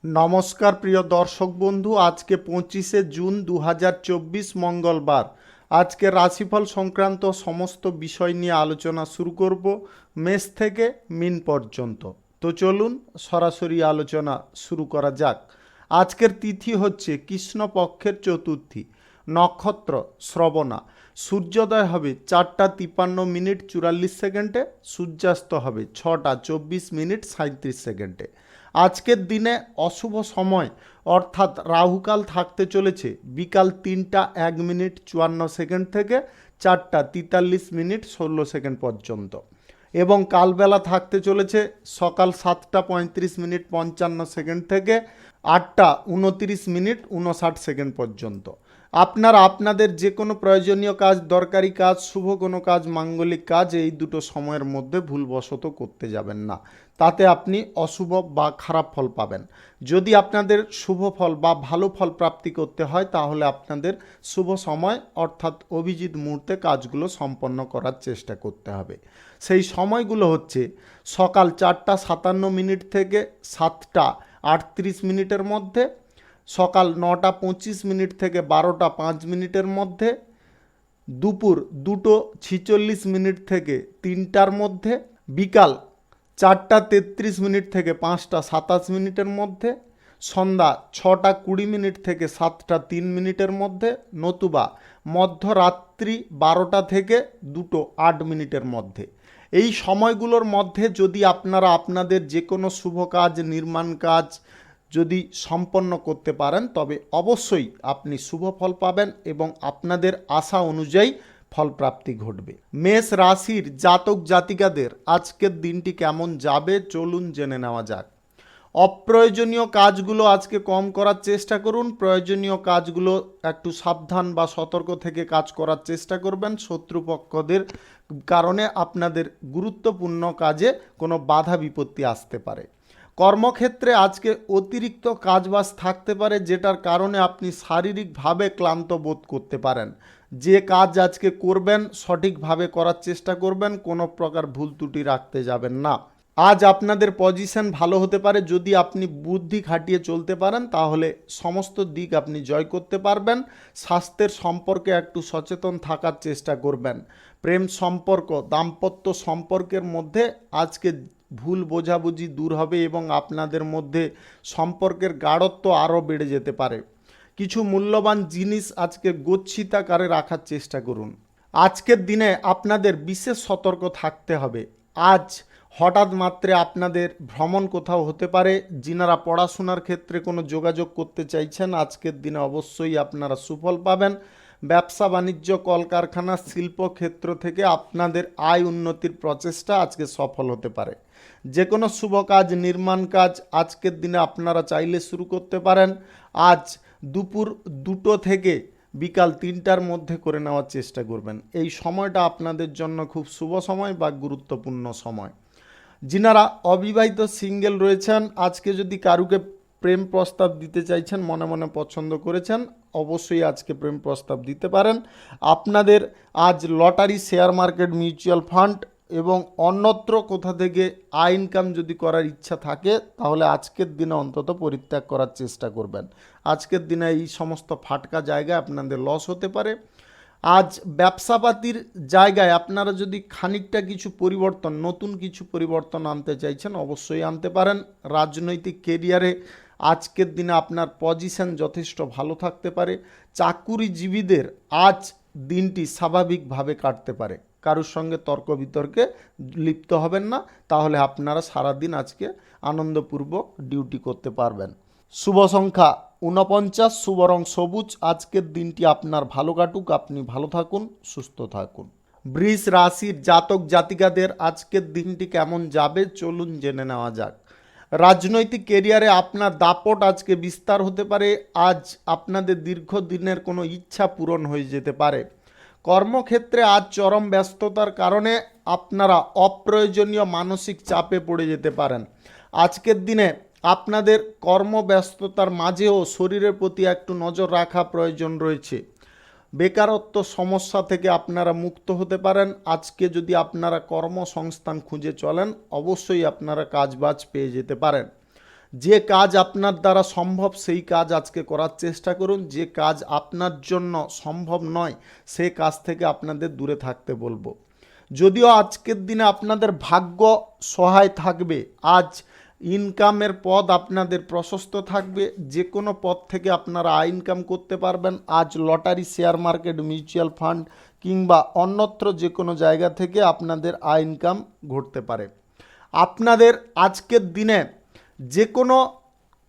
নমস্কার প্রিয় দর্শক বন্ধু, আজকে 25শে জুন 2024 মঙ্গলবার। আজকে রাশিফল সংক্রান্ত সমস্ত বিষয় নিয়ে আলোচনা শুরু করব, মেষ থেকে মিন পর্যন্ত। তো চলুন সরাসরি আলোচনা শুরু করা যাক। আজকের তিথি হচ্ছে কৃষ্ণপক্ষের চতুর্থী, নক্ষত্র শ্রবণা, সূর্যোদয় হবে 4:53 44 সেকেন্ডে, সূর্যাস্ত হবে 6:24 37 সেকেন্ডে। আজকের দিনে অশুভ সময় অর্থাৎ রাহুকাল থাকতে চলেছে বিকাল 3:01 থেকে 4:43 16 পর্যন্ত, এবং কালবেলা থাকতে চলেছে সকাল 7:35 55 থেকে 8:29 59 পর্যন্ত। আপনারা আপনাদের যে কোনো প্রয়োজনীয় কাজ, দরকারি কাজ, শুভ কোনো কাজ, মাঙ্গলিক কাজ এই দুটো সময়ের মধ্যে ভুলবশত করতে যাবেন না, তাতে আপনি অশুভ বা খারাপ ফল পাবেন। যদি আপনাদের শুভ ফল বা ভালো ফল প্রাপ্তি করতে হয় তাহলে আপনাদের শুভ সময় অর্থাৎ অভিজিৎ মুহূর্তে কাজগুলো সম্পন্ন করার চেষ্টা করতে হবে। সেই সময়গুলো হচ্ছে সকাল 4:57 থেকে 7:38 মধ্যে, সকাল 9:25 থেকে 12:05 মধ্যে, দুপুর 2:46 থেকে 3টার মধ্যে, বিকাল 4:33 থেকে 5:27 মধ্যে, সন্ধ্যা 6:20 থেকে 7:03 মধ্যে, নতুবা মধ্যরাত্রি 12টা থেকে 2:08 মধ্যে। এই সময়গুলোর মধ্যে যদি আপনারা আপনাদের যে কোনো শুভ কাজ, নির্মাণ কাজ যদি সম্পন্ন করতে পারেন তবে অবশ্যই আপনি শুভ ফল পাবেন এবং আপনাদের আশা অনুযায়ী ফলপ্রাপ্তি ঘটবে। মেষ রাশির জাতক জাতিকাদের আজকের দিনটি কেমন যাবে চলুন জেনে নেওয়া যাক। অপ্রয়োজনীয় কাজগুলো আজকে কম করার চেষ্টা করুন, প্রয়োজনীয় কাজগুলো একটু সাবধান বা সতর্ক থেকে কাজ করার চেষ্টা করবেন। শত্রুপক্ষদের কারণে আপনাদের গুরুত্বপূর্ণ কাজে কোনো বাধা বিপত্তি আসতে পারে। কর্মক্ষেত্রে আজকে অতিরিক্ত কাজবাজ থাকতে পারে, যেটার কারণে আপনি শারীরিকভাবে ক্লান্ত বোধ করতে পারেন। যে কাজ আজকে করবেন সঠিকভাবে করার চেষ্টা করবেন, কোনো প্রকার ভুল ত্রুটি রাখতে যাবেন না। আজ আপনাদের পজিশন ভালো হতে পারে, যদি আপনি বুদ্ধি খাটিয়ে চলতে পারেন তাহলে সমস্ত দিক আপনি জয় করতে পারবেন। স্বাস্থ্যের সম্পর্কে একটু সচেতন থাকার চেষ্টা করবেন। প্রেম সম্পর্ক, দাম্পত্য সম্পর্কের মধ্যে আজকে ভুল বোঝাবুঝি দূর হবে এবং আপনাদের মধ্যে সম্পর্কের গাঢ়ত্ব আরও বেড়ে যেতে পারে। কিছু মূল্যবান জিনিস আজকে গচ্ছিতাকারে রাখার চেষ্টা করুন। আজকের দিনে আপনাদের বিশেষ সতর্ক থাকতে হবে। আজ হঠাৎ মাত্রে আপনাদের ভ্রমণ কোথাও হতে পারে। যিনারা পড়াশোনার ক্ষেত্রে কোনো যোগাযোগ করতে চাইছেন আজকের দিনে অবশ্যই আপনারা সুফল পাবেন। ব্যবসা বাণিজ্য, কলকারখানা, শিল্পক্ষেত্র থেকে আপনাদের আয় উন্নতির প্রচেষ্টা আজকে সফল হতে পারে। যে কোনো শুভ কাজ, নির্মাণ কাজ আজকের দিনে আপনারা চাইলে শুরু করতে পারেন। আজ দুপুর 2টো থেকে বিকাল 3টার মধ্যে করে নেওয়ার চেষ্টা করবেন। এই সময়টা আপনাদের জন্য খুব শুভ সময় বা গুরুত্বপূর্ণ সময়। যিনারা অবিবাহিত সিঙ্গেল রয়েছেন আজকে যদি কারুকে প্রেম প্রস্তাব দিতে চাইছেন, মনে মনে পছন্দ করেছেন, অবশ্যই আজকে প্রেম প্রস্তাব দিতে পারেন। আপনাদের আজ lottery, share market, mutual fund এবং অন্যত্র কোথা থেকে আয় ইনকাম যদি করার ইচ্ছা থাকে তাহলে আজকের দিনে অন্তত পরিত্যাগ করার চেষ্টা করবেন। আজকের দিনে এই সমস্ত ফাটকা জায়গায় আপনাদের লস হতে পারে। আজ ব্যবসাপাতির জায়গায় আপনারা যদি খানিকটা কিছু পরিবর্তন, নতুন কিছু পরিবর্তন আনতে চাইছেন অবশ্যই আনতে পারেন। রাজনৈতিক কেরিয়ারে আজকের দিনে আপনার পজিশন যথেষ্ট ভালো থাকতে পারে। চাকুরিজীবীদের আজ দিনটি স্বাভাবিকভাবে কাটতে পারে। কারোর সঙ্গে তর্ক বিতর্কে লিপ্ত হবেন না, তাহলে আপনারা সারাদিন আজকে আনন্দপূর্বক ডিউটি করতে পারবেন। শুভ সংখ্যা 49, শুভ রং সবুজ। আজকের দিনটি আপনার ভালো কাটুক, আপনি ভালো থাকুন, সুস্থ থাকুন। বৃষ রাশির জাতক জাতিকাদের আজকের দিনটি কেমন যাবে চলুন জেনে নেওয়া যাক। রাজনৈতিক কেরিয়ারে আপনার দাপট আজকে বিস্তার হতে পারে। আজ আপনাদের দীর্ঘদিনের কোনো ইচ্ছা পূরণ হয়ে যেতে পারে। কর্মক্ষেত্রে আজ চরম ব্যস্ততার কারণে আপনারা অপ্রয়োজনীয় মানসিক চাপে পড়ে যেতে পারেন। আজকের দিনে আপনাদের কর্মব্যস্ততার মাঝেও শরীরের প্রতি একটু নজর রাখা প্রয়োজন রয়েছে। বেকারত্ব সমস্যা থেকে আপনারা মুক্ত হতে পারেন। আজকে যদি আপনারা কর্মসংস্থান খুঁজে চলেন অবশ্যই আপনারা কাজবাজ পেয়ে যেতে পারেন। যে কাজ আপনার দ্বারা সম্ভব সেই কাজ আজকে করার চেষ্টা করুন। যে কাজ আপনার জন্য সম্ভব নয় সেই কাজ থেকে আপনাদের দূরে থাকতে বলবো। যদিও আজকের দিনে আপনাদের ভাগ্য সহায় থাকবে, আজ ইনকামের পথ আপনাদের প্রশস্ত থাকবে, যে কোনো পথ থেকে আপনারা আয় ইনকাম করতে পারবেন। আজ lottery, share market, mutual fund কিংবা অন্যত্র যে কোনো জায়গা থেকে আপনাদের আয় ইনকাম ঘটতে পারে। আপনাদের আজকের দিনে যে কোনো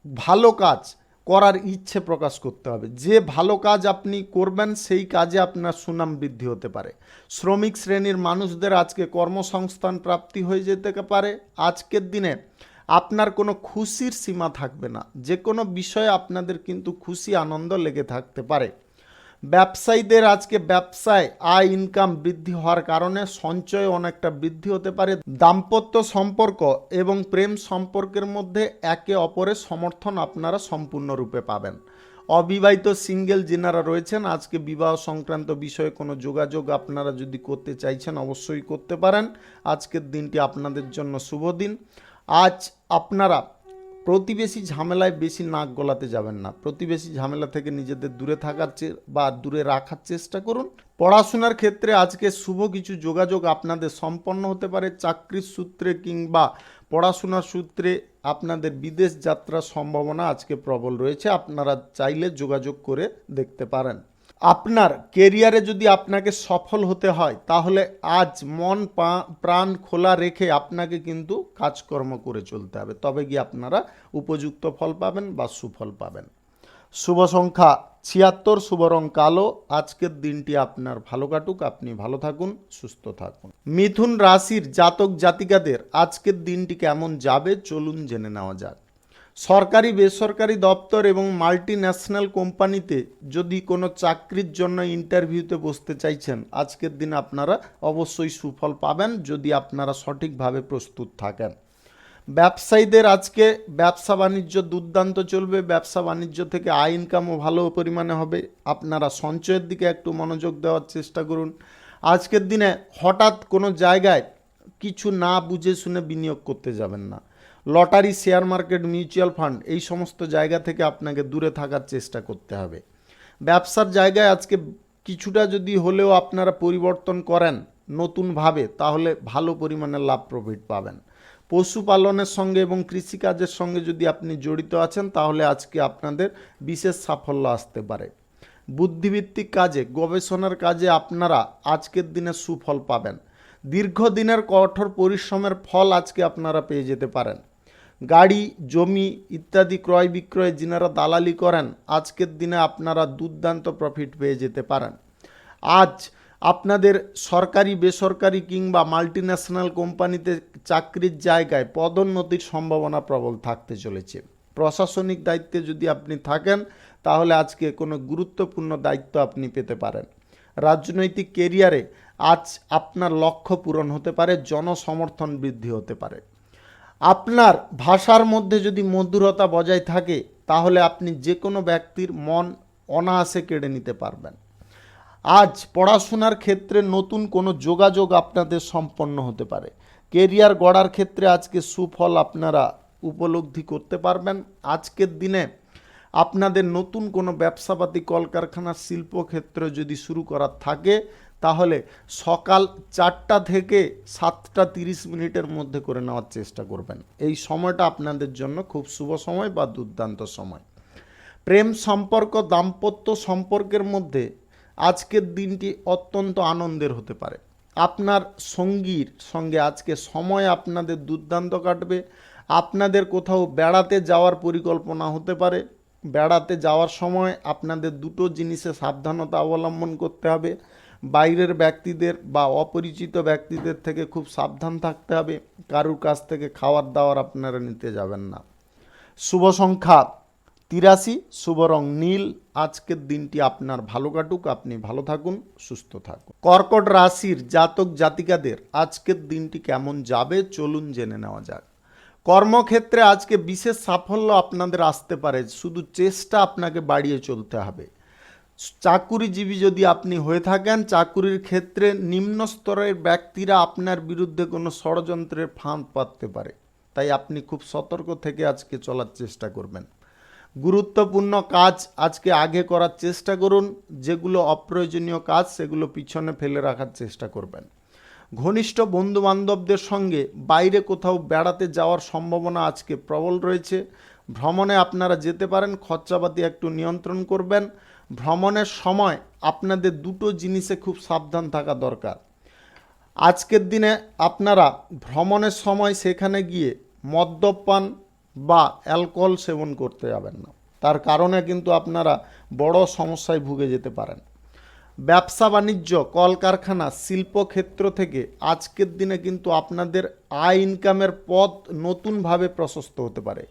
ভালো কাজ করার ইচ্ছে প্রকাশ করতে হবে। যে ভালো কাজ আপনি করবেন সেই কাজে আপনার সুনাম বৃদ্ধি হতে পারে। শ্রমিক শ্রেণীর মানুষদের আজকে কর্মসংস্থান প্রাপ্তি হয়ে যেতে পারে। আজকের দিনে আপনার কোনো খুশির সীমা থাকবে না, যে কোনো বিষয়ে আপনাদের কিন্তু খুশি আনন্দ লেগে থাকতে পারে। ব্যবসায়ীদের আজকে ব্যবসায় আয় ইনকাম বৃদ্ধি হওয়ার কারণে সঞ্চয় অনেকটা বৃদ্ধি হতে পারে। দাম্পত্য সম্পর্ক এবং প্রেম সম্পর্কের মধ্যে একে অপরের সমর্থন আপনারা সম্পূর্ণরূপে পাবেন। অবিবাহিত সিঙ্গেল যিনারা রয়েছেন, আজকে বিবাহ সংক্রান্ত বিষয়ে কোনো যোগাযোগ আপনারা যদি করতে চাইছেন অবশ্যই করতে পারেন। আজকের দিনটি আপনাদের জন্য শুভ দিন। আজ আপনারা প্রতিবেশী ঝামেলায় বেশি নাক গলাতে যাবেন না। প্রতিবেশী ঝামেলা থেকে নিজেদের দূরে থাকার বা দূরে রাখার চেষ্টা করুন। পড়াশোনার ক্ষেত্রে আজকে শুভ কিছু যোগাযোগ আপনাদের সম্পন্ন হতে পারে। চাকরির সূত্রে কিংবা পড়াশোনার সূত্রে আপনাদের বিদেশ যাত্রার সম্ভাবনা আজকে প্রবল রয়েছে। আপনারা চাইলে যোগাযোগ করে দেখতে পারেন। আপনার কেরিয়ারে যদি আপনাকে সফল হতে হয় তাহলে আজ মন প্রাণ খোলা রেখে আপনাকে কিন্তু কাজকর্ম করে চলতে হবে, তবে গিয়ে আপনারা উপযুক্ত ফল পাবেন বা সুফল পাবেন। শুভ সংখ্যা 76, শুভ রং কালো। আজকের দিনটি আপনার ভালো কাটুক, আপনি ভালো থাকুন, সুস্থ থাকুন। মিথুন রাশির জাতক জাতিকাদের আজকের দিনটি কেমন যাবে চলুন জেনে নেওয়া যাক। সরকারি বেসরকারি দপ্তর এবং মাল্টি ন্যাশনাল কোম্পানিতে যদি কোনো চাকরির জন্য ইন্টারভিউতে বসতে চাইছেন, আজকের দিন আপনারা অবশ্যই সুফল পাবেন যদি আপনারা সঠিকভাবে প্রস্তুত থাকেন। ব্যবসায়ীদের আজকে ব্যবসা বাণিজ্য দুর্দান্ত চলবে। ব্যবসা বাণিজ্য থেকে আয় ইনকামও ভালো পরিমাণে হবে। আপনারা সঞ্চয়ের দিকে একটু মনোযোগ দেওয়ার চেষ্টা করুন। আজকের দিনে হঠাৎ কোনো জায়গায় কিছু না বুঝে শুনে বিনিয়োগ করতে যাবেন না। Lottery, share market, mutual fund এই সমস্ত জায়গা থেকে আপনাকে দূরে থাকার চেষ্টা করতে হবে। ব্যবসার জায়গায় আজকে কিছুটা যদি হলেও আপনারা পরিবর্তন করেন নতুনভাবে, তাহলে ভালো পরিমাণে লাভ প্রফিট পাবেন। পশুপালনের সঙ্গে এবং কৃষিকাজের সঙ্গে যদি আপনি জড়িত আছেন তাহলে আজকে আপনাদের বিশেষ সাফল্য আসতে পারে। বুদ্ধিভিত্তিক কাজে, গবেষণার কাজে আপনারা আজকের দিনে সুফল পাবেন। দীর্ঘদিনের কঠোর পরিশ্রমের ফল আজকে আপনারা পেয়ে যেতে পারেন। গাড়ি, জমি ইত্যাদি ক্রয় বিক্রয়ে যিনারা দালালি করেন, আজকের দিনে আপনারা দুর্দান্ত প্রফিট পেয়ে যেতে পারেন। আজ আপনাদের সরকারি বেসরকারি কিংবা মাল্টিন্যাশনাল কোম্পানিতে চাকরির জায়গায় পদোন্নতির সম্ভাবনা প্রবল থাকতে চলেছে। প্রশাসনিক দায়িত্বে যদি আপনি থাকেন তাহলে আজকে কোনো গুরুত্বপূর্ণ দায়িত্ব আপনি পেতে পারেন। রাজনৈতিক কেরিয়ারে আজ আপনার লক্ষ্য পূরণ হতে পারে, জনসমর্থন বৃদ্ধি হতে পারে। আপনার ভাষার মধ্যে যদি মধুরতা বজায় থাকে তাহলে আপনি যে কোনো ব্যক্তির মন অনায়াসে কেড়ে নিতে পারবেন। আজ পড়াশোনার ক্ষেত্রে নতুন কোনো যোগাযোগ আপনাদের সম্পন্ন হতে পারে। কেরিয়ার গড়ার ক্ষেত্রে আজকে সুফল আপনারা উপলব্ধি করতে পারবেন। আজকের দিনে আপনাদের নতুন কোনো ব্যবসাপাতি, কলকারখানা, শিল্পক্ষেত্র যদি শুরু করার থাকে তাহলে সকাল 4টা থেকে 7:30 মধ্যে করে নেওয়ার চেষ্টা করবেন। এই সময়টা আপনাদের জন্য খুব শুভ সময় বা দুর্দান্ত সময়। প্রেম সম্পর্ক, দাম্পত্য সম্পর্কের মধ্যে আজকের দিনটি অত্যন্ত আনন্দের হতে পারে। আপনার সঙ্গীর সঙ্গে আজকে সময় আপনাদের দুর্দান্ত কাটবে। আপনাদের কোথাও বেড়াতে যাওয়ার পরিকল্পনা হতে পারে। বেড়াতে যাওয়ার সময় আপনাদের দুটো জিনিসে সাবধানতা অবলম্বন করতে হবে। বাইরের ব্যক্তিদের বা অপরিচিত ব্যক্তিদের থেকে খুব সাবধান থাকতে হবে। কারুর কাছ থেকে খাবার দাবার আপনারা নিতে যাবেন না। শুভ সংখ্যা 83, শুভ রং নীল। আজকের দিনটি আপনার ভালো কাটুক, আপনি ভালো থাকুন, সুস্থ থাকুন। কর্কট রাশির জাতক জাতিকাদের আজকের দিনটি কেমন যাবে চলুন জেনে নেওয়া যাক। কর্মক্ষেত্রে আজকে বিশেষ সাফল্য আপনাদের আসতে পারে, শুধু চেষ্টা আপনাকে বাড়িয়ে চলতে হবে। চাকুরিজীবী যদি আপনি হয়ে থাকেন, চাকুরির ক্ষেত্রে নিম্ন স্তরের ব্যক্তিরা আপনার বিরুদ্ধে কোনো ষড়যন্ত্রের ফাঁদ পাততে পারে। তাই আপনি খুব সতর্ক থেকে আজকে চলার চেষ্টা করবেন। গুরুত্বপূর্ণ কাজ আজকে আগে করার চেষ্টা করুন, যেগুলো অপ্রয়োজনীয় কাজ সেগুলো পিছনে ফেলে রাখার চেষ্টা করবেন। ঘনিষ্ঠ বন্ধু বান্ধবদের সঙ্গে বাইরে কোথাও বেড়াতে যাওয়ার সম্ভাবনা আজকে প্রবল রয়েছে। ভ্রমণে আপনারা যেতে পারেন, খরচাপাতি একটু নিয়ন্ত্রণ করবেন। ভ্রমণের সময় আপনাদের দুটো জিনিসে খুব সাবধান থাকা দরকার। আজকের দিনে আপনারা ভ্রমণের সময় সেখানে গিয়ে মদ্যপান বা অ্যালকোহল সেবন করতে যাবেন না, তার কারণে কিন্তু আপনারা বড় সমস্যায় ভুগে যেতে পারেন। ব্যবসা বাণিজ্য, কলকারখানা, শিল্পক্ষেত্র থেকে আজকের দিনে কিন্তু আপনাদের আয় ইনকামের পথ নতুনভাবে প্রশস্ত হতে পারে।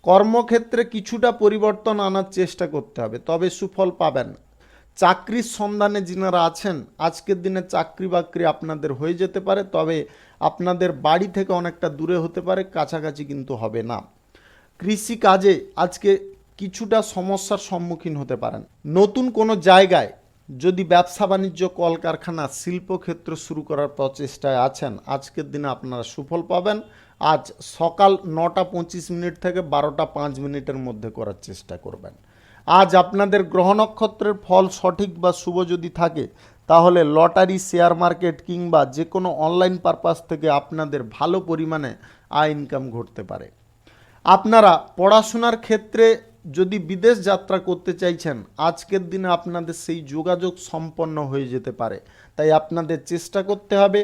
কর্মক্ষেত্রে কিছুটা পরিবর্তন আনার চেষ্টা করতে হবে, তবে সুফল পাবেন। চাকরির সন্ধানে যিনারা আছেন আজকের দিনে চাকরি বাকরি আপনাদের হয়ে যেতে পারে, তবে আপনাদের বাড়ি থেকে অনেকটা দূরে হতে পারে, কাছাকাছি কিন্তু হবে না। কৃষি কাজে আজকে কিছুটা সমস্যার সম্মুখীন হতে পারেন। নতুন কোনো জায়গায় যদি ব্যবসা বাণিজ্য, কলকারখানা, শিল্পক্ষেত্র শুরু করার প্রচেষ্টায় আছেন, আজকের দিনে আপনারা সুফল পাবেন। আজ সকাল 9:25 থেকে 12:05 মধ্যে করার চেষ্টা করবেন। আজ আপনাদের গ্রহ নক্ষত্রের ফল সঠিক বা শুভ যদি থাকে, তাহলে লটারি, শেয়ার মার্কেট কিংবা যে কোনো অনলাইন পারপাস থেকে আপনাদের ভালো পরিমাণে আয় ইনকাম ঘটতে পারে। আপনারা পড়াশোনার ক্ষেত্রে যদি বিদেশ যাত্রা করতে চাইছেন, আজকের দিনে আপনাদের সেই যোগাযোগ সম্পন্ন হয়ে যেতে পারে, তাই আপনাদের চেষ্টা করতে হবে।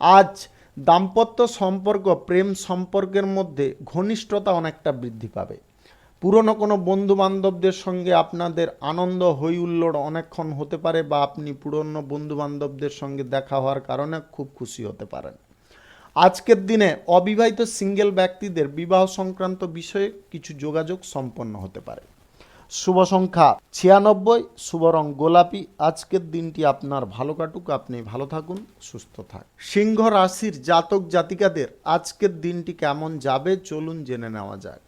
আজ দাম্পত্য সম্পর্ক, প্রেম সম্পর্কের মধ্যে ঘনিষ্ঠতা অনেকটা বৃদ্ধি পাবে। পুরনো কোনো বন্ধু বান্ধবদের সঙ্গে আপনাদের আনন্দ হই হুল্লোড় অনেকক্ষণ হতে পারে, বা আপনি পুরনো বন্ধু বান্ধবদের সঙ্গে দেখা হওয়ার কারণে খুব খুশি হতে পারেন। আজকের দিনে অবিবাহিত সিঙ্গেল ব্যক্তিদের বিবাহ সংক্রান্ত বিষয়ে কিছু যোগাযোগ সম্পন্ন হতে পারে। শুভ সংখ্যা 96, শুভ রং গোলাপি। আজকের দিনটি আপনার ভালো কাটুক, আপনি ভালো থাকুন, সুস্থ থাকুন। সিংহ রাশির জাতক জাতিকাদের আজকের দিনটি কেমন যাবে চলুন জেনে নেওয়া যাক।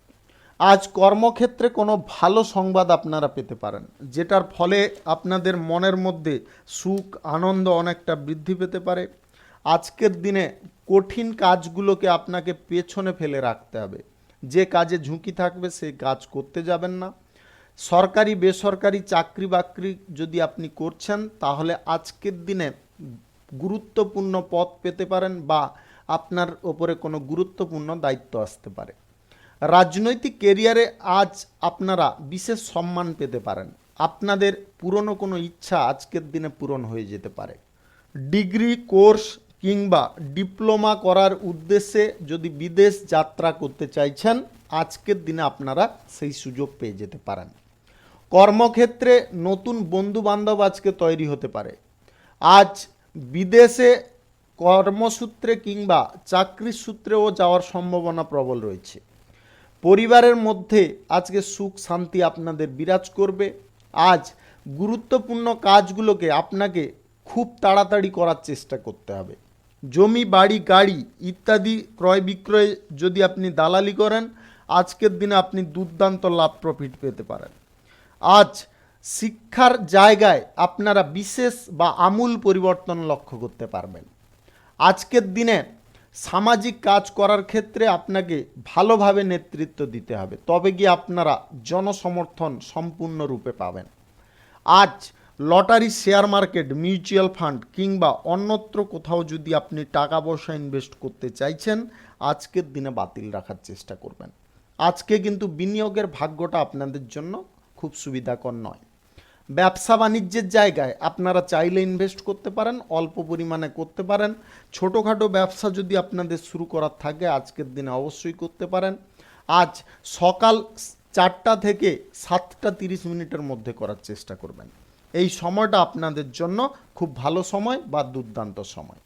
আজ কর্মক্ষেত্রে কোনো ভালো সংবাদ আপনারা পেতে পারেন, যেটার ফলে আপনাদের মনের মধ্যে সুখ আনন্দ অনেকটা বৃদ্ধি পেতে পারে। আজকের দিনে কঠিন কাজগুলোকে আপনাকে পেছনে ফেলে রাখতে হবে। যে কাজে ঝুঁকি থাকবে সেই কাজ করতে যাবেন না। সরকারি বেসরকারি চাকরি বাকরি যদি আপনি করছেন, তাহলে আজকের দিনে গুরুত্বপূর্ণ পদ পেতে পারেন, বা আপনার ওপরে কোনো গুরুত্বপূর্ণ দায়িত্ব আসতে পারে। রাজনৈতিক কেরিয়ারে আজ আপনারা বিশেষ সম্মান পেতে পারেন। আপনাদের পুরনো কোনো ইচ্ছা আজকের দিনে পূরণ হয়ে যেতে পারে। ডিগ্রি কোর্স কিংবা ডিপ্লোমা করার উদ্দেশ্যে যদি বিদেশ যাত্রা করতে চাইছেন, আজকের দিনে আপনারা সেই সুযোগ পেয়ে যেতে পারেন। কর্মক্ষেত্রে নতুন বন্ধু বান্ধব আজকে তৈরি হতে পারে। আজ বিদেশে কর্মসূত্রে কিংবা চাকরির সূত্রেও যাওয়ার সম্ভাবনা প্রবল রয়েছে। পরিবারের মধ্যে আজকে সুখ শান্তি আপনাদের বিরাজ করবে। আজ গুরুত্বপূর্ণ কাজগুলোকে আপনাকে খুব তাড়াতাড়ি করার চেষ্টা করতে হবে। জমি, বাড়ি, গাড়ি ইত্যাদি ক্রয় বিক্রয় যদি আপনি দালালি করেন, আজকের দিনে আপনি দুর্দান্ত লাভ প্রফিট পেতে পারেন। আজ শিক্ষার জায়গায় আপনারা বিশেষ বা আমূল পরিবর্তন লক্ষ্য করতে পারবেন। আজকের দিনে সামাজিক কাজ করার ক্ষেত্রে আপনাকে ভালোভাবে নেতৃত্ব দিতে হবে, তবে গিয়ে আপনারা জনসমর্থন সম্পূর্ণরূপে পাবেন। আজ lottery, share market, mutual fund কিংবা অন্যত্র কোথাও যদি আপনি টাকা পয়সা ইনভেস্ট করতে চাইছেন, আজকের দিনে বাতিল রাখার চেষ্টা করবেন। আজকে কিন্তু বিনিয়োগের ভাগ্যটা আপনাদের জন্য খুব সুবিধাকর নয়। ব্যবসা বাণিজ্যের জায়গায় আপনারা চাইলে ইনভেস্ট করতে পারেন, অল্প পরিমাণে করতে পারেন। ছোটোখাটো ব্যবসা যদি আপনাদের শুরু করার থাকে, আজকের দিনে অবশ্যই করতে পারেন। আজ সকাল 4টা থেকে 7:30 মধ্যে করার চেষ্টা করবেন। এই সময়টা আপনাদের জন্য খুব ভালো সময় বা দুর্দান্ত সময়।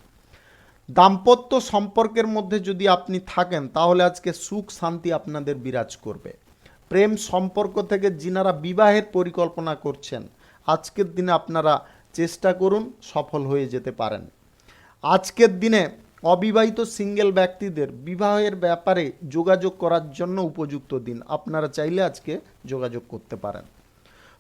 দাম্পত্য সম্পর্কের মধ্যে যদি আপনি থাকেন, তাহলে আজকে সুখ শান্তি আপনাদের বিরাজ করবে। প্রেম সম্পর্ক থেকে যিনারা বিবাহের পরিকল্পনা করছেন, আজকের দিনে আপনারা চেষ্টা করুন, সফল হয়ে যেতে পারেন। আজকের দিনে অবিবাহিত সিঙ্গেল ব্যক্তিদের বিবাহের ব্যাপারে যোগাযোগ করার জন্য উপযুক্ত দিন, আপনারা চাইলে আজকে যোগাযোগ করতে পারেন।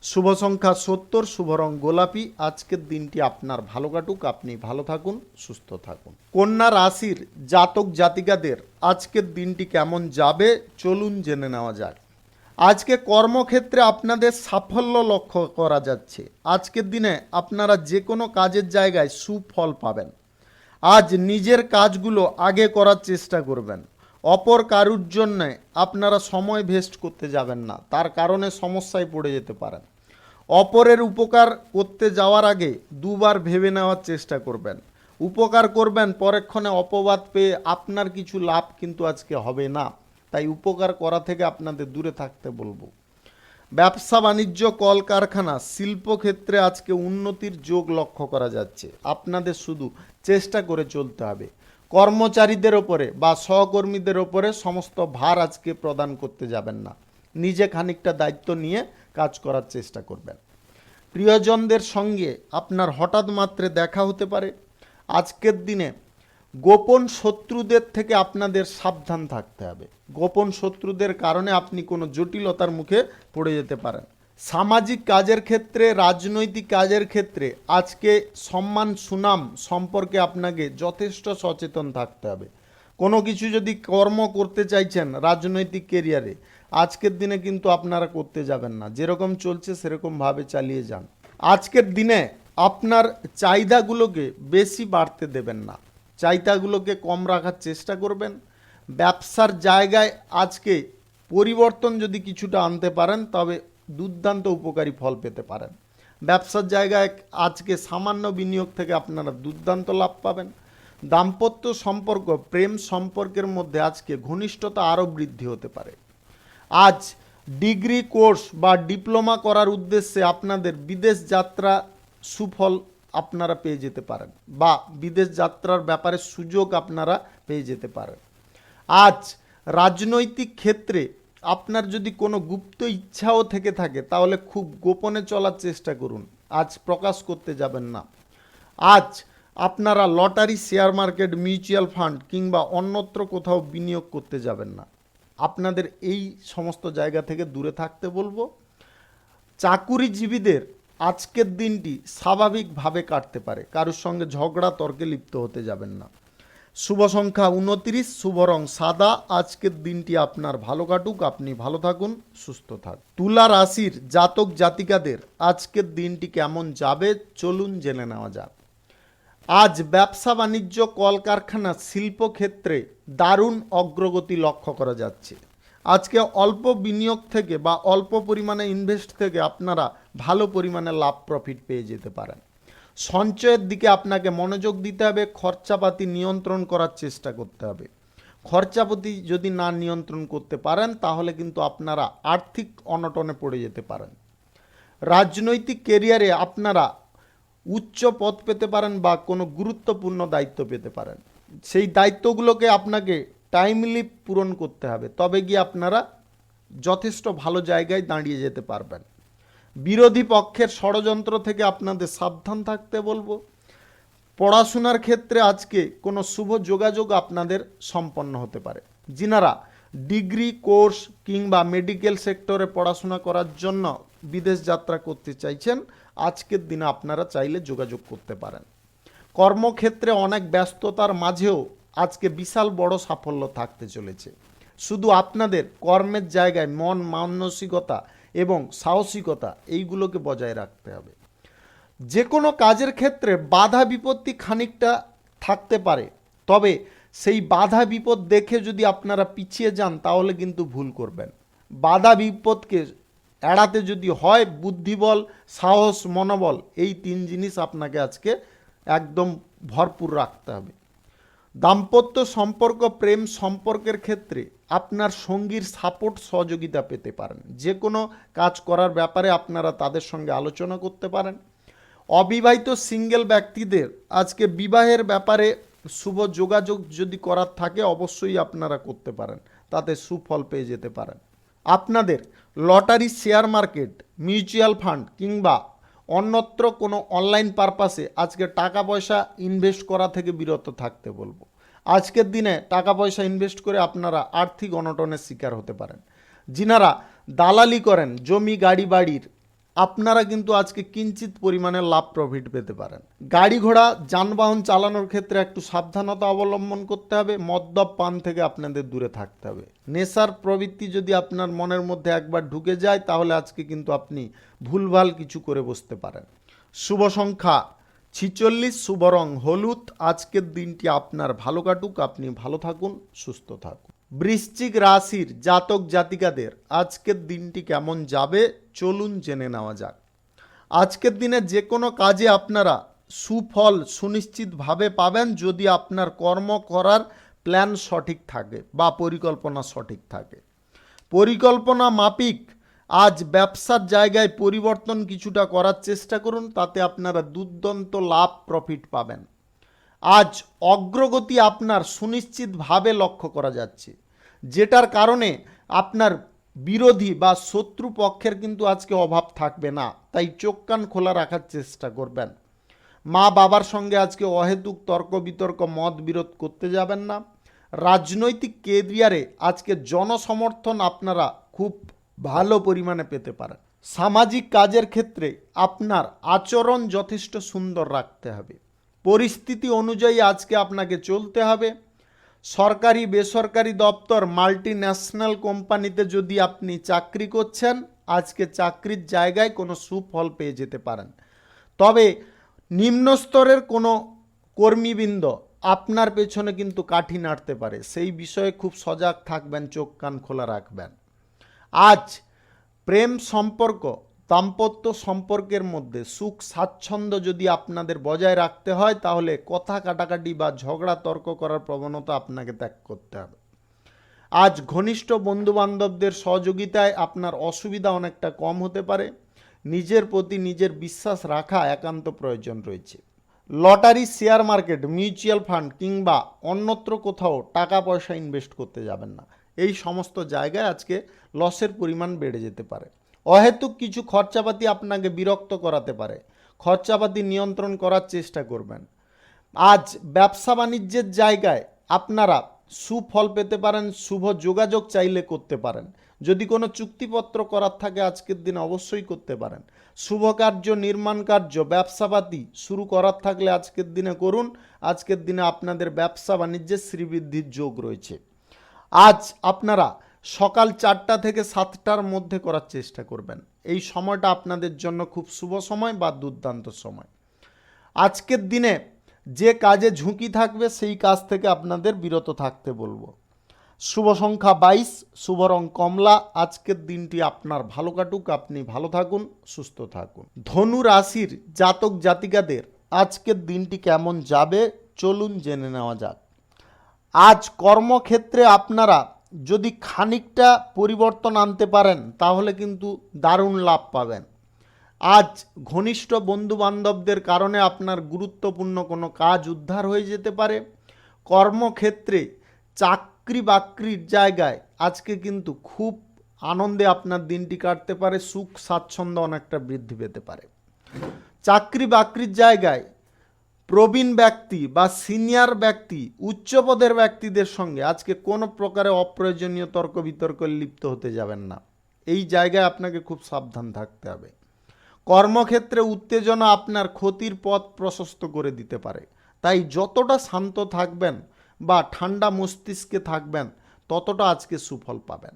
শুভ সংখ্যা 70, শুভ রং গোলাপি। আজকের দিনটি আপনার ভালো কাটুক, আপনি ভালো থাকুন, সুস্থ থাকুন। কন্যা রাশির জাতক জাতিকাদের আজকের দিনটি কেমন যাবে চলুন জেনে নেওয়া যাক। আজকে কর্মক্ষেত্রে আপনাদের সাফল্য লক্ষ্য করা যাচ্ছে। আজকের দিনে আপনারা যে কোনো কাজের জায়গায় সুফল পাবেন। আজ নিজের কাজগুলো আগে করার চেষ্টা করবেন। অপর কারুর জন্য আপনারা সময় ভেস্ট করতে যাবেন না, তার কারণে সমস্যায় পড়ে যেতে পারেন। অপরের উপকার করতে যাওয়ার আগে দুবার ভেবে নেওয়ার চেষ্টা করবেন। উপকার করবেন, পরক্ষণে অপবাদ পেয়ে আপনার কিছু লাভ কিন্তু আজকে হবে না, তাই উপকার করা থেকে আপনাদের দূরে থাকতে বলবো। ব্যবসা বাণিজ্য, কলকারখানা, শিল্পক্ষেত্রে আজকে উন্নতির যোগ লক্ষ্য করা যাচ্ছে। আপনাদের শুধু চেষ্টা করে চলতে হবে। কর্মচারীদের ওপরে বা সহকর্মীদের ওপরে সমস্ত ভার আজকে প্রদান করতে যাবেন না, নিজে খানিকটা দায়িত্ব নিয়ে কাজ করার চেষ্টা করবেন। প্রিয়জনদের সঙ্গে আপনার হঠাৎ মাত্রে দেখা হতে পারে। আজকের দিনে গোপন শত্রুদের থেকে আপনাদের সাবধান থাকতে হবে। গোপন শত্রুদের কারণে আপনি কোনো জটিলতার মুখে পড়ে যেতে পারেন। সামাজিক কাজের ক্ষেত্রে, রাজনৈতিক কাজের ক্ষেত্রে আজকে সম্মান সুনাম সম্পর্কে আপনাকে যথেষ্ট সচেতন থাকতে হবে। কোনো কিছু যদি কর্ম করতে চাইছেন রাজনৈতিক কেরিয়ারে, আজকের দিনে কিন্তু আপনারা করতে যাবেন না, যেরকম চলছে সেরকমভাবে চালিয়ে যান। আজকের দিনে আপনার চাহিদাগুলোকে বেশি বাড়তে দেবেন না, চাহিদাগুলোকে কম রাখার চেষ্টা করবেন। ব্যবসার জায়গায় আজকে পরিবর্তন যদি কিছুটা আনতে পারেন তবে দুর্দান্ত উপকারী ফল পেতে পারেন। ব্যবসার জায়গায় আজকে সামান্য বিনিয়োগ থেকে আপনারা দুর্দান্ত লাভ পাবেন। দাম্পত্য সম্পর্ক, প্রেম সম্পর্কের মধ্যে আজকে ঘনিষ্ঠতা আরও বৃদ্ধি হতে পারে। আজ ডিগ্রি কোর্স বা ডিপ্লোমা করার উদ্দেশ্যে আপনাদের বিদেশ যাত্রা সুফল আপনারা পেয়ে যেতে পারেন, বা বিদেশ যাত্রার ব্যাপারে সুযোগ আপনারা পেয়ে যেতে পারেন। আজ রাজনৈতিক ক্ষেত্রে আপনার যদি কোনো গুপ্ত ইচ্ছাও থেকে থাকে তাহলে খুব গোপনে চলার চেষ্টা করুন, আজ প্রকাশ করতে যাবেন না। আজ আপনারা lottery, share market, mutual fund কিংবা অন্যত্র কোথাও বিনিয়োগ করতে যাবেন না, আপনাদের এই সমস্ত জায়গা থেকে দূরে থাকতে বলবো। চাকুরিজীবীদের আজকের দিনটি স্বাভাবিকভাবে কাটতে পারে, কারোর সঙ্গে ঝগড়া তর্কে লিপ্ত হতে যাবেন না। শুভ সংখ্যা 29, শুভ রং সাদা। আজকের দিনটি আপনার ভালো কাটুক, আপনি ভালো থাকুন, সুস্থ থাকুন। তুলা রাশির জাতক জাতিকাদের আজকের দিনটি কেমন যাবে চলুন জেনে নেওয়া যাক। আজ ব্যবসা বাণিজ্য, কলকারখানা, শিল্পক্ষেত্রে দারুণ অগ্রগতি লক্ষ্য করা যাচ্ছে। আজকে অল্প বিনিয়োগ থেকে বা অল্প পরিমাণে ইনভেস্ট থেকে আপনারা ভালো পরিমাণে লাভ প্রফিট পেয়ে যেতে পারেন। সঞ্চয়ের দিকে আপনাকে মনোযোগ দিতে হবে, খরচাপাতি নিয়ন্ত্রণ করার চেষ্টা করতে হবে। খরচাপাতি যদি না নিয়ন্ত্রণ করতে পারেন তাহলে কিন্তু আপনারা আর্থিক অনটনে পড়ে যেতে পারেন। রাজনৈতিক কেরিয়ারে আপনারা উচ্চ পদ পেতে পারেন বা কোনো গুরুত্বপূর্ণ দায়িত্ব পেতে পারেন। সেই দায়িত্বগুলোকে আপনাকে টাইমলি পূরণ করতে হবে, তবে গিয়ে আপনারা যথেষ্ট ভালো জায়গায় দাঁড়িয়ে যেতে পারবেন। বিরোধী পক্ষের ষড়যন্ত্র থেকে আপনাদের সাবধান থাকতে বলবো। পড়াশোনার ক্ষেত্রে আজকে কোনো শুভ যোগাযোগ আপনাদের সম্পন্ন হতে পারে। যিনারা ডিগ্রি কোর্স কিংবা মেডিকেল সেক্টরে পড়াশোনা করার জন্য বিদেশ যাত্রা করতে চাইছেন, আজকের দিনে আপনারা চাইলে যোগাযোগ করতে পারেন। কর্মক্ষেত্রে অনেক ব্যস্ততার মাঝেও আজকে বিশাল বড় সাফল্য থাকতে চলেছে। শুধু আপনাদের কর্মের জায়গায় মন মানসিকতা এবং সাহসিকতা এইগুলোকে বজায় রাখতে হবে। যে কোনো কাজের ক্ষেত্রে বাধা বিপত্তি খানিকটা থাকতে পারে, তবে সেই বাধা বিপদ দেখে যদি আপনারা পিছিয়ে যান তাহলে কিন্তু ভুল করবেন। বাধা বিপদকে এড়াতে যদি হয় বুদ্ধিবল, সাহস, মনোবল, এই তিন জিনিস আপনাকে আজকে একদম ভরপুর রাখতে হবে। দাম্পত্য সম্পর্ক, প্রেম সম্পর্কের ক্ষেত্রে আপনার সঙ্গীর সাপোর্ট সহযোগিতা পেতে পারেন। যে কোনো কাজ করার ব্যাপারে আপনারা তাদের সঙ্গে আলোচনা করতে পারেন। অবিবাহিত সিঙ্গেল ব্যক্তিদের আজকে বিবাহের ব্যাপারে শুভ যোগাযোগ যদি করার থাকে অবশ্যই আপনারা করতে পারেন, তাতে সুফল পেয়ে যেতে পারেন। আপনাদের lottery, share market, mutual fund কিংবা অন্যত্র কোনো অনলাইন পারপাসে আজকে টাকা পয়সা ইনভেস্ট করা থেকে বিরত থাকতে বলবো। আজকের দিনে টাকা পয়সা ইনভেস্ট করে আপনারা আর্থিক অনটনের শিকার হতে পারেন। যিনারা দালালি করেন জমি, গাড়ি, বাড়ির, আপনারা কিন্তু আজকে কিঞ্চিত পরিমাণে লাভ প্রফিট পেতে পারেন। গাড়ি ঘোড়া যানবাহন চালানোর ক্ষেত্রে একটু সাবধানতা অবলম্বন করতে হবে। মদ্যপ পান থেকে আপনাদের দূরে থাকতে হবে। নেশার প্রবৃত্তি যদি আপনার মনের মধ্যে একবার ঢুকে যায় তাহলে আজকে কিন্তু আপনি ভুলভাল কিছু করে বসতে পারেন। শুভ সংখ্যা 46, শুভ রং হলুদ। আজকের দিনটি আপনার ভালো কাটুক, আপনি ভালো থাকুন, সুস্থ থাকুন। বৃশ্চিক রাশির জাতক জাতিকাদের আজকের দিনটি কেমন যাবে চলুন জেনে নেওয়া যাক। আজকের দিনে যে কোনো কাজে আপনারা সুফল সুনিশ্চিতভাবে পাবেন যদি আপনার কর্ম করার প্ল্যান সঠিক থাকে বা পরিকল্পনা সঠিক থাকে। পরিকল্পনা মাফিক আজ ব্যবসার জায়গায় পরিবর্তন কিছুটা করার চেষ্টা করুন, তাতে আপনারা দুর্দান্ত লাভ প্রফিট পাবেন। আজ অগ্রগতি আপনার সুনিশ্চিতভাবে লক্ষ্য করা যাচ্ছে, যেটার কারণে আপনার বিরোধী বা শত্রু পক্ষের কিন্তু আজকে অভাব থাকবে না। তাই চোখ কান খোলা রাখার চেষ্টা করবেন। মা বাবার সঙ্গে আজকে অহেতুক তর্ক বিতর্ক মত বিরোধ করতে যাবেন না। রাজনৈতিক কেরিয়ারে আজকে জনসমর্থন আপনারা খুব ভালো পরিমাণে পেতে পারেন। সামাজিক কাজের ক্ষেত্রে আপনার আচরণ যথেষ্ট সুন্দর রাখতে হবে। পরিস্থিতি অনুযায়ী আজকে আপনাকে চলতে হবে। সরকারি বেসরকারি দপ্তর মাল্টি ন্যাশনাল কোম্পানিতে যদি আপনি চাকরি করছেন আজকে চাকরির জায়গায় কোনো সুফল পেয়ে যেতে পারেন। তবে নিম্ন স্তরের কোনো কর্মীবৃন্দ আপনার পেছনে কিন্তু কাঠি নাড়তে পারে, সেই বিষয়ে খুব সজাগ থাকবেন, চোখ কান খোলা রাখবেন। আজ প্রেম সম্পর্ক দাম্পত্য সম্পর্কের মধ্যে সুখ স্বাচ্ছন্দ্য যদি আপনাদের বজায় রাখতে হয় তাহলে কথা কাটাকাটি বা ঝগড়া তর্ক করার প্রবণতা আপনাকে ত্যাগ করতে হবে। আজ ঘনিষ্ঠ বন্ধুবান্ধবদের সহযোগিতায় আপনার অসুবিধা অনেকটা কম হতে পারে। নিজের প্রতি নিজের বিশ্বাস রাখা একান্ত প্রয়োজন রয়েছে। Lottery, share market, mutual fund কিংবা অন্যত্র কোথাও টাকা পয়সা ইনভেস্ট করতে যাবেন না। এই সমস্ত জায়গায় আজকে লসের পরিমাণ বেড়ে যেতে পারে। অহেতুক কিছু খরচাপাতি আপনাকে বিরক্ত করাতে পারে, খরচাপাতি নিয়ন্ত্রণ করার চেষ্টা করবেন। আজ ব্যবসা বাণিজ্যের জায়গায় আপনারা সুফল পেতে পারেন। শুভ যোগাযোগ চাইলে করতে পারেন। যদি কোনো চুক্তিপত্র করার থাকে আজকের দিনে অবশ্যই করতে পারেন। শুভ কার্য, নির্মাণ কার্য, ব্যবসাপাতি শুরু করার থাকলে আজকের দিনে করুন। আজকের দিনে আপনাদের ব্যবসা বাণিজ্যের শ্রীবৃদ্ধির যোগ রয়েছে। আজ আপনারা সকাল 4টা থেকে 7টার মধ্যে করার চেষ্টা করবেন। এই সময়টা আপনাদের জন্য খুব শুভ সময় বা দুর্দান্ত সময়। আজকের দিনে যে কাজে ঝুঁকি থাকবে সেই কাজ থেকে আপনাদের বিরত থাকতে বলবো। শুভ সংখ্যা 22, শুভ রং কমলা। আজকের দিনটি আপনার ভালো কাটুক, আপনি ভালো থাকুন, সুস্থ থাকুন। ধনু রাশির জাতক জাতিকাদের আজকের দিনটি কেমন যাবে চলুন জেনে নেওয়া যাক। আজ কর্মক্ষেত্রে আপনারা যদি খানিকটা পরিবর্তন আনতে পারেন তাহলে কিন্তু দারুণ লাভ পাবেন। আজ ঘনিষ্ঠ বন্ধু বান্ধবদের কারণে আপনার গুরুত্বপূর্ণ কোনো কাজ উদ্ধার হয়ে যেতে পারে। কর্মক্ষেত্রে চাকরি বাকরির জায়গায় আজকে কিন্তু খুব আনন্দে আপনার দিনটি কাটতে পারে। সুখ স্বাচ্ছন্দ্য অনেকটা বৃদ্ধি পেতে পারে। চাকরি বাকরির জায়গায় প্রবীণ ব্যক্তি বা সিনিয়র ব্যক্তি, উচ্চপদের ব্যক্তিদের সঙ্গে আজকে কোনো প্রকারে অপ্রয়োজনীয় তর্ক বিতর্কে লিপ্ত হতে যাবেন না। এই জায়গায় আপনাকে খুব সাবধান থাকতে হবে। কর্মক্ষেত্রে উত্তেজনা আপনার ক্ষতির পথ প্রশস্ত করে দিতে পারে। তাই যতটা শান্ত থাকবেন বা ঠান্ডা মস্তিষ্কে থাকবেন ততটা আজকে সুফল পাবেন।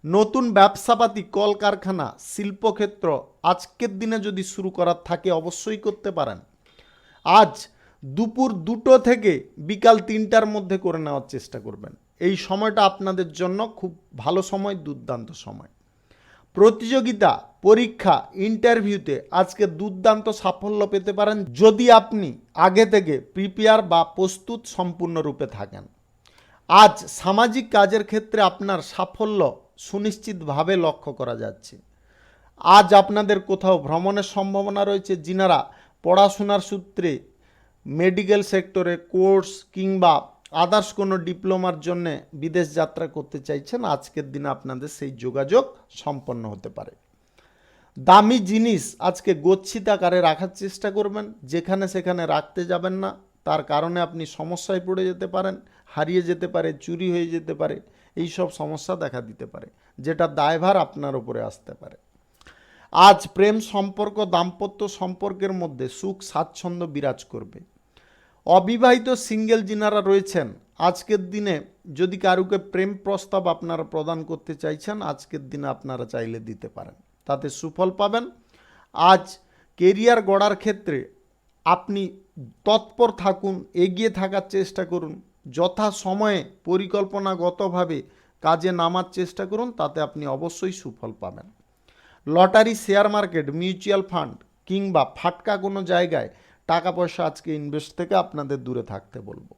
নতুন ব্যবসাপাতি, কলকারখানা, শিল্পক্ষেত্র আজকের দিনে যদি শুরু করার থাকে অবশ্যই করতে পারেন। আজ দুপুর 2টো থেকে বিকাল 3টার মধ্যে করে নেওয়ার চেষ্টা করবেন। এই সময়টা আপনাদের জন্য খুব ভালো সময়, দুর্দান্ত সময়। প্রতিযোগিতা, পরীক্ষা, ইন্টারভিউতে আজকে দুর্দান্ত সাফল্য পেতে পারেন যদি আপনি আগে থেকে প্রিপেয়ার বা প্রস্তুত সম্পূর্ণরূপে থাকেন। আজ সামাজিক কাজের ক্ষেত্রে আপনার সাফল্য সুনিশ্চিতভাবে লক্ষ্য করা যাচ্ছে। আজ আপনাদের কোথাও ভ্রমণের সম্ভাবনা রয়েছে। যিনারা পড়াশোনার সূত্রে মেডিকেল সেক্টরে কোর্স কিংবা আদার্স কোনো ডিপ্লোমার জন্য বিদেশ যাত্রা করতে চাইছেন আজকের দিনে আপনাদের সেই যোগাযোগ সম্পন্ন হতে পারে। দামি জিনিস আজকে গচ্ছিত আকারে রাখার চেষ্টা করবেন। যেখানে সেখানে রাখতে যাবেন না, তার কারণে আপনি সমস্যায় পড়ে যেতে পারেন, হারিয়ে যেতে পারে, চুরি হয়ে যেতে পারে। এই সব সমস্যা দেখা দিতে পারে, যেটা দায়ভার আপনার উপরে আসতে পারে। আজ প্রেম সম্পর্ক দাম্পত্য সম্পর্কের মধ্যে সুখ স্বাচ্ছন্দ্য বিরাজ করবে। অবিবাহিত সিঙ্গেল যিনারা রয়েছেন, আজকের দিনে যদি কারুকে প্রেম প্রস্তাব আপনারা প্রদান করতে চাইছেন, আজকের দিনে আপনারা চাইলে দিতে পারেন, তাতে সুফল পাবেন। আজ কেরিয়ার গড়ার ক্ষেত্রে আপনি তৎপর থাকুন, এগিয়ে থাকার চেষ্টা করুন, যথা সময়ে পরিকল্পনাগতভাবে কাজে নামার চেষ্টা করুন, তাতে আপনি অবশ্যই সুফল পাবেন। Lottery, share market, mutual fund কিংবা ফাটকা কোনো জায়গায় টাকা পয়সা আজকে ইনভেস্ট থেকে আপনাদের দূরে থাকতে বলবো।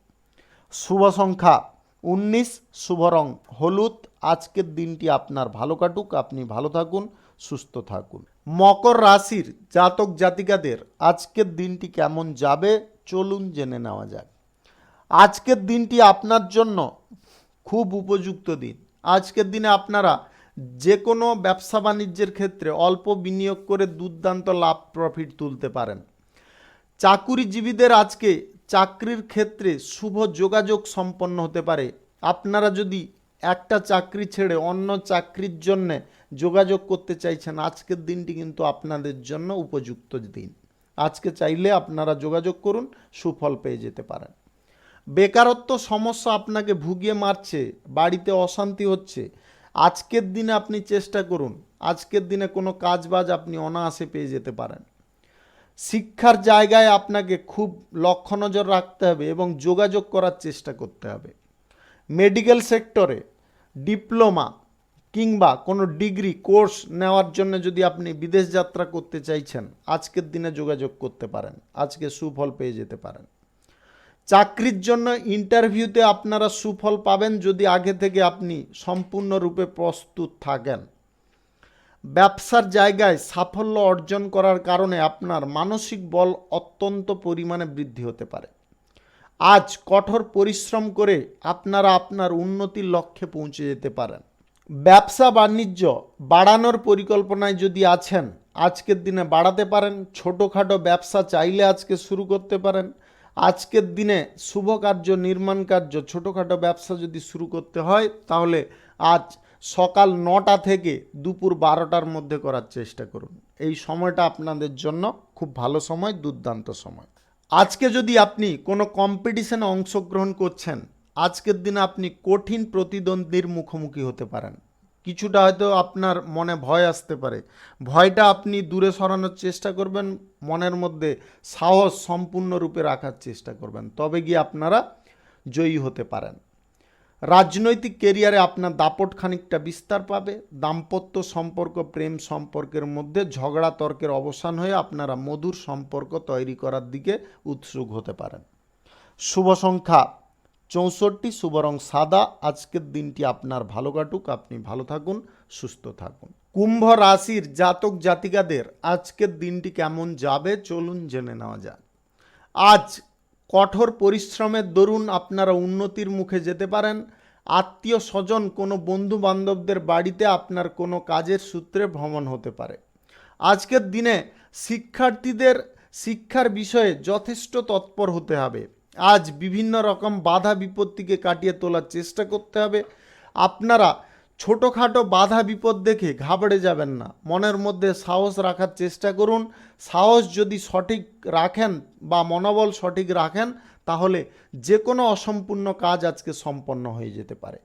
শুভ সংখ্যা 19, শুভ রং হলুদ। আজকের দিনটি আপনার ভালো কাটুক, আপনি ভালো থাকুন, সুস্থ থাকুন। মকর রাশির জাতক জাতিকাদের আজকের দিনটি কেমন যাবে চলুন জেনে নেওয়া যাক। আজকের দিনটি আপনার জন্য খুব উপযুক্ত দিন। আজকের দিনে আপনারা যে কোনো ব্যবসা বাণিজ্যের ক্ষেত্রে অল্প বিনিয়োগ করে দুর্দান্ত লাভ প্রফিট তুলতে পারেন। চাকুরিজীবীদের আজকে চাকরির ক্ষেত্রে শুভ যোগাযোগ সম্পন্ন হতে পারে। আপনারা যদি একটা চাকরি ছেড়ে অন্য চাকরির জন্য যোগাযোগ করতে চাইছেন, আজকের দিনটি কিন্তু আপনাদের জন্য উপযুক্ত দিন। আজকে চাইলে আপনারা যোগাযোগ করুন, সুফল পেয়ে যেতে পারেন। বেকারত্ব সমস্যা আপনাকে ভুগিয়ে মারছে, বাড়িতে অশান্তি হচ্ছে, আজকের দিনে আপনি চেষ্টা করুন, আজকের দিনে কোনো কাজবাজ আপনি অনায়াসে পেয়ে যেতে পারেন। শিক্ষার জায়গায় আপনাকে খুব লক্ষ্য নজর রাখতে হবে এবং যোগাযোগ করার চেষ্টা করতে হবে। মেডিকেল সেক্টরে ডিপ্লোমা কিংবা কোনো ডিগ্রি কোর্স নেওয়ার জন্য যদি আপনি বিদেশ যাত্রা করতে চাইছেন, আজকের দিনে যোগাযোগ করতে পারেন, আজকে সুফল পেয়ে যেতে পারেন। চাকরির জন্য ইন্টারভিউতে আপনারা সুফল পাবেন যদি আগে থেকে আপনি সম্পূর্ণরূপে প্রস্তুত থাকেন। ব্যবসার জায়গায় সাফল্য অর্জন করার কারণে আপনার মানসিক বল অত্যন্ত পরিমাণে বৃদ্ধি হতে পারে। আজ কঠোর পরিশ্রম করে আপনারা আপনার উন্নতির লক্ষ্যে পৌঁছে যেতে পারেন। ব্যবসা বাণিজ্য বাড়ানোর পরিকল্পনায় যদি আছেন, আজকের দিনে বাড়াতে পারেন। ছোটোখাটো ব্যবসা চাইলে আজকে শুরু করতে পারেন। আজকের দিনে শুভ কার্য, নির্মাণ কার্য, ছোটোখাটো ব্যবসা যদি শুরু করতে হয় তাহলে আজ সকাল 9টা থেকে দুপুর 12টার মধ্যে করার চেষ্টা করুন। এই সময়টা আপনাদের জন্য খুব ভালো সময়, দুর্দান্ত সময়। আজকে যদি আপনি কোনো কম্পিটিশনে অংশগ্রহণ করছেন, আজকের দিনে আপনি কঠিন প্রতিদ্বন্দ্বীর মুখোমুখি হতে পারেন। কিছুটা হয়তো আপনার মনে ভয় আসতে পারে, ভয়টা আপনি দূরে সরানোর চেষ্টা করবেন, মনের মধ্যে সাহস সম্পূর্ণরূপে রাখার চেষ্টা করবেন, তবে গিয়ে আপনারা জয়ী হতে পারেন। রাজনৈতিক কেরিয়ারে আপনার দাপট খানিকটা বিস্তার পাবে। দাম্পত্য সম্পর্ক, প্রেম সম্পর্কের মধ্যে ঝগড়া তর্কের অবসান হয়ে আপনারা মধুর সম্পর্ক তৈরি করার দিকে উৎসুক হতে পারেন। শুভ সংখ্যা 64, শুভ রং সাদা। আজকের দিনটি আপনার ভালো কাটুক, আপনি ভালো থাকুন, সুস্থ থাকুন। কুম্ভ রাশির জাতক জাতিকাদের আজকের দিনটি কেমন যাবে চলুন জেনে নেওয়া যাক। আজ কঠোর পরিশ্রমের দরুন আপনারা উন্নতির মুখে যেতে পারেন। আত্মীয় স্বজন, কোনো বন্ধু বান্ধবদের বাড়িতে আপনার কোনো কাজের সূত্রে ভ্রমণ হতে পারে। আজকের দিনে শিক্ষার্থীদের শিক্ষার বিষয়ে যথেষ্ট তৎপর হতে হবে। আজ বিভিন্ন রকম বাধা বিপত্তিকে কাটিয়ে তোলার চেষ্টা করতে হবে। আপনারা ছোটোখাটো বাধা বিপদ দেখে ঘাবড়ে যাবেন না, মনের মধ্যে সাহস রাখার চেষ্টা করুন। সাহস যদি সঠিক রাখেন বা মনোবল সঠিক রাখেন, তাহলে যে কোনো অসম্পূর্ণ কাজ আজকে সম্পন্ন হয়ে যেতে পারে।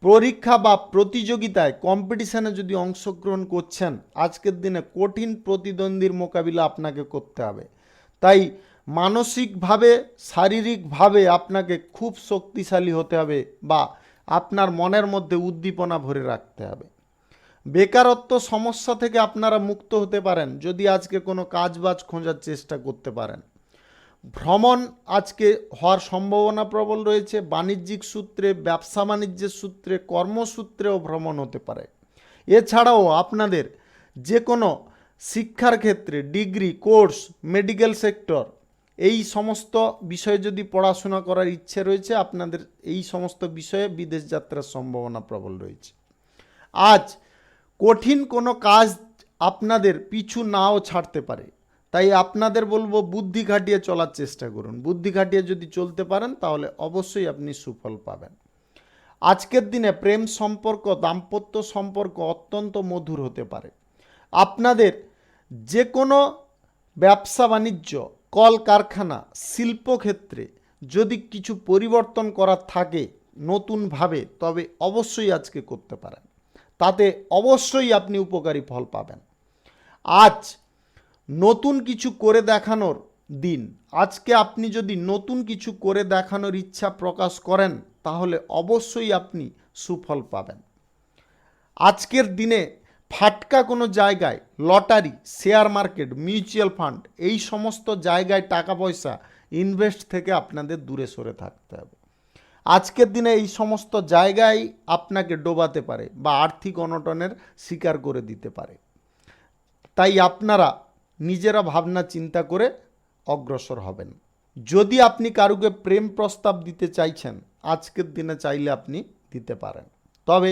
পরীক্ষা বা প্রতিযোগিতায় কম্পিটিশানে যদি অংশগ্রহণ করছেন, আজকের দিনে কঠিন প্রতিদ্বন্দ্বীর মোকাবিলা আপনাকে করতে হবে। তাই মানসিকভাবে, শারীরিকভাবে আপনাকে খুব শক্তিশালী হতে হবে বা আপনার মনের মধ্যে উদ্দীপনা ভরে রাখতে হবে। বেকারত্ব সমস্যা থেকে আপনারা মুক্ত হতে পারেন যদি আজকে কোনো কাজবাজ খোঁজার চেষ্টা করতে পারেন। ভ্রমণ আজকে হওয়ার সম্ভাবনা প্রবল রয়েছে। বাণিজ্যিক সূত্রে, ব্যবসা বাণিজ্যের সূত্রে, কর্মসূত্রেও ভ্রমণ হতে পারে। এছাড়াও আপনাদের যে কোনো শিক্ষার ক্ষেত্রে ডিগ্রি কোর্স, মেডিকেল সেক্টর, এই সমস্ত বিষয়ে যদি পড়াশোনা করার ইচ্ছে রয়েছে, আপনাদের এই সমস্ত বিষয়ে বিদেশ যাত্রার সম্ভাবনা প্রবল রয়েছে। আজ কঠিন কোনো কাজ আপনাদের পিছু নাও ছাড়তে পারে, তাই আপনাদের বলবো বুদ্ধি খাটিয়ে চলার চেষ্টা করুন। বুদ্ধি খাটিয়ে যদি চলতে পারেন তাহলে অবশ্যই আপনি সুফল পাবেন। আজকের দিনে প্রেম সম্পর্ক, দাম্পত্য সম্পর্ক অত্যন্ত মধুর হতে পারে। আপনাদের যে কোনো ব্যবসা বাণিজ্য, কলকারখানা, শিল্পক্ষেত্রে যদি কিছু পরিবর্তন করার থাকে নতুনভাবে, তবে অবশ্যই আজকে করতে পারেন, তাতে অবশ্যই আপনি উপকারী ফল পাবেন। আজ নতুন কিছু করে দেখানোর দিন। আজকে আপনি যদি নতুন কিছু করে দেখানোর ইচ্ছা প্রকাশ করেন তাহলে অবশ্যই আপনি সুফল পাবেন। আজকের দিনে ফাটকা কোনো জায়গায়, lottery, share market, mutual fund, এই সমস্ত জায়গায় টাকা পয়সা ইনভেস্ট থেকে আপনাদের দূরে সরে থাকতে হবে। আজকের দিনে এই সমস্ত জায়গায় আপনাকে ডোবাতে পারে বা আর্থিক অনটনের শিকার করে দিতে পারে। তাই আপনারা নিজেরা ভাবনা চিন্তা করে অগ্রসর হবেন। যদি আপনি কারুকে প্রেম প্রস্তাব দিতে চাইছেন, আজকের দিনে চাইলে আপনি দিতে পারেন, তবে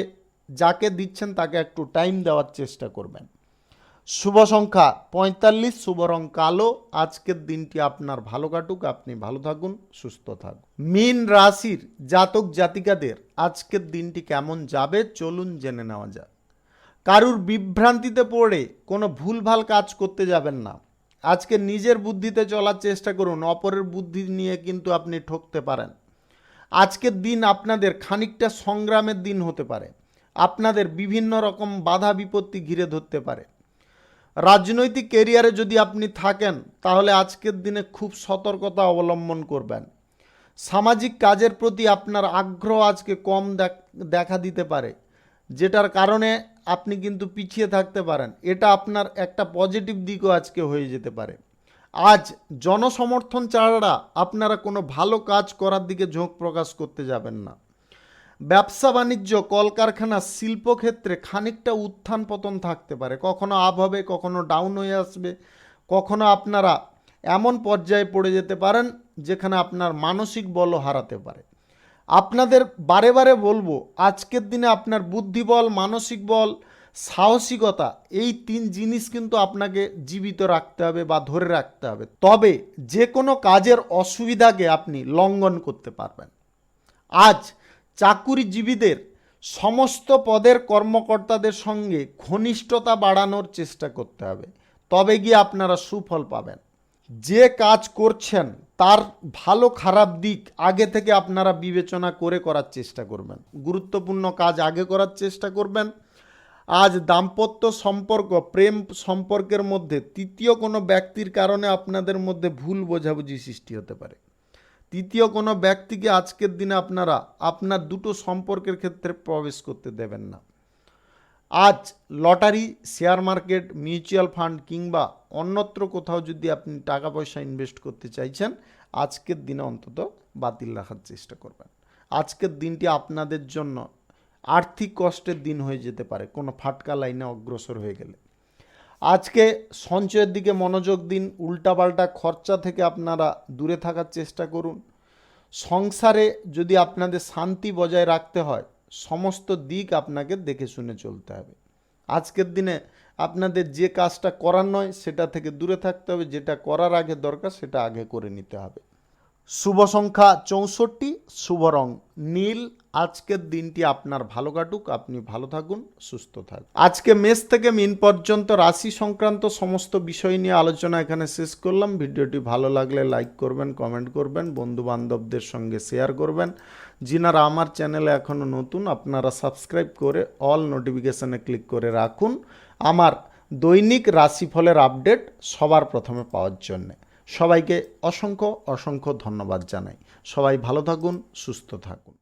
যাকে দিচ্ছেন তাকে একটু টাইম দেওয়ার চেষ্টা করবেন। শুভ সংখ্যা 45, শুভ রং কালো। আজকের দিনটি আপনার ভালো কাটুক, আপনি ভালো থাকুন, সুস্থ থাকুন। মীন রাশির জাতক জাতিকাদের আজকের দিনটি কেমন যাবে চলুন জেনে নেওয়া যাক। কারুর বিভ্রান্তিতে পড়ে কোনো ভুলভাল কাজ করতে যাবেন না। আজকে নিজের বুদ্ধিতে চলার চেষ্টা করুন, অপরের বুদ্ধি নিয়ে কিন্তু আপনি ঠকতে পারেন। আজকের দিন আপনাদের খানিকটা সংগ্রামের দিন হতে পারে, আপনাদের বিভিন্ন রকম বাধা বিপত্তি ঘিরে ধরতে পারে। রাজনৈতিক ক্যারিয়ারে যদি আপনি থাকেন তাহলে আজকের দিনে খুব সতর্কতা অবলম্বন করবেন। সামাজিক কাজের প্রতি আপনার আগ্রহ আজকে কম দেখা দিতে পারে, যেটার কারণে আপনি কিন্তু পিছিয়ে থাকতে পারেন। এটা আপনার একটা পজিটিভ দিকও আজকে হয়ে যেতে পারে। আজ জনসমর্থন ছাড়া আপনারা কোনো ভালো কাজ করার দিকে ঝোঁক প্রকাশ করতে যাবেন না। ব্যবসা বাণিজ্য, কলকারখানা, শিল্পক্ষেত্রে খানিকটা উত্থান পতন থাকতে পারে, কখনো আপ হবে, কখনো ডাউন হয়ে আসবে, কখনো আপনারা এমন পর্যায়ে পড়ে যেতে পারেন যেখানে আপনার মানসিক বলও হারাতে পারে। আপনাদের বারে বারে বলবো, আজকের দিনে আপনার বুদ্ধিবল, মানসিক বল, সাহসিকতা, এই 3 জিনিস কিন্তু আপনাকে জীবিত রাখতে হবে বা ধরে রাখতে হবে, তবে যে কোনো কাজের অসুবিধাকে আপনি লঙ্ঘন করতে পারবেন। আজ চাকুরিজীবীদের সমস্ত পদের কর্মকর্তাদের সঙ্গে ঘনিষ্ঠতা বাড়ানোর চেষ্টা করতে হবে, তবে গিয়ে আপনারা সুফল পাবেন। যে কাজ করছেন তার ভালো খারাপ দিক আগে থেকে আপনারা বিবেচনা করে করার চেষ্টা করবেন। গুরুত্বপূর্ণ কাজ আগে করার চেষ্টা করবেন। আজ দাম্পত্য সম্পর্ক, প্রেম সম্পর্কের মধ্যে তৃতীয় কোনো ব্যক্তির কারণে আপনাদের মধ্যে ভুল বোঝাবুঝি সৃষ্টি হতে পারে। তৃতীয় কোনো ব্যক্তিকে আজকের দিনে আপনারা আপনার দুটো সম্পর্কের ক্ষেত্রে প্রবেশ করতে দেবেন না। আজ lottery, share market, mutual fund কিংবা অন্যত্র কোথাও যদি আপনি টাকা পয়সা ইনভেস্ট করতে চাইছেন, আজকের দিনে অন্তত বাতিল রাখার চেষ্টা করবেন। আজকের দিনটি আপনাদের জন্য আর্থিক কষ্টের দিন হয়ে যেতে পারে কোনো ফাটকা লাইনে অগ্রসর হয়ে গেলে। আজকে সঞ্চয়ের দিকে মনোযোগ দিন, উল্টাপাল্টা খরচা থেকে আপনারা দূরে থাকার চেষ্টা করুন। সংসারে যদি আপনাদের শান্তি বজায় রাখতে হয়, সমস্ত দিক আপনাকে দেখে শুনে চলতে হবে। আজকের দিনে আপনাদের যে কাজটা করার নয় সেটা থেকে দূরে থাকতে হবে, যেটা করার আগে দরকার সেটা আগে করে নিতে হবে। শুভ সংখ্যা 64, শুভ রং নীল। আজকের দিনটি আপনার ভালো কাটুক, আপনি ভালো থাকুন, সুস্থ থাকুন। আজকে মেষ থেকে মীন পর্যন্ত রাশি সংক্রান্ত সমস্ত বিষয় নিয়ে আলোচনা এখানে শেষ করলাম। ভিডিওটি ভালো লাগলে লাইক করবেন, কমেন্ট করবেন, বন্ধু বান্ধবদের সঙ্গে শেয়ার করবেন। যিনারা আমার চ্যানেলে এখনও নতুন, আপনারা সাবস্ক্রাইব করে অল নোটিফিকেশানে ক্লিক করে রাখুন আমার দৈনিক রাশিফলের আপডেট সবার প্রথমে পাওয়ার জন্যে। সবাইকে অসংখ্য অসংখ্য ধন্যবাদ জানাই। সবাই ভালো থাকুন, সুস্থ থাকুন।